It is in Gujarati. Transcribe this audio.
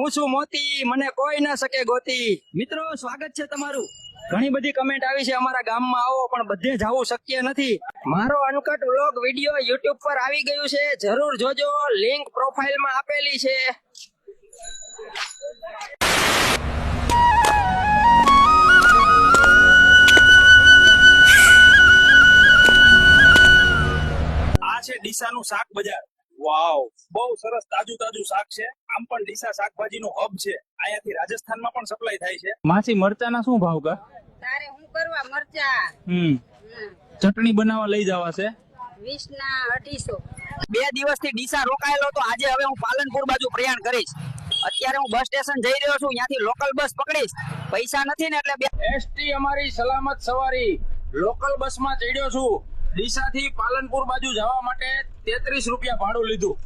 હું છું મોતી, મને કોઈ ના શકે ગોતી। મિત્રો સ્વાગત છે તમારું। ઘણી બધી કમેન્ટ આવી છે અમારા ગામમાં આવો, પણ બધે જવું શક્ય નથી। મારો અનકટ વ્લોગ વિડિયો YouTube પર આવી ગયું છે, જરૂર જોજો, લિંક પ્રોફાઇલમાં આપેલી છે। આ છે ડીસાનું શાક બજાર। વાવ, બહુ સરસ તાજું તાજું શાક છે। આમ પણ ડીસા શાકભાજીનો હબ છે, અહીંયાથી રાજસ્થાનમાં પણ સપ્લાય થાય છે। માસી મરચાના શું ભાવ કા? તારે હું કરવા મરચા ચટણી બનાવવા લઈ જવા છે 20 ના 250। 2 દિવસથી ડીસા રોકાયેલો તો આજે હવે હું પાલનપુર બાજુ પ્રયાણ કરીશ। અત્યારે હું બસ સ્ટેશન જઈ રહ્યો છું, ત્યાંથી લોકલ બસ પકડીશ। પૈસા નથી ને એટલે એસટી અમારી સલામત સવારી લોકલ બસમાં ચડ્યો છું। ડીસાથી પાલનપુર બાજુ જવા માટે 33 રૂપિયા ભાડું લીધું।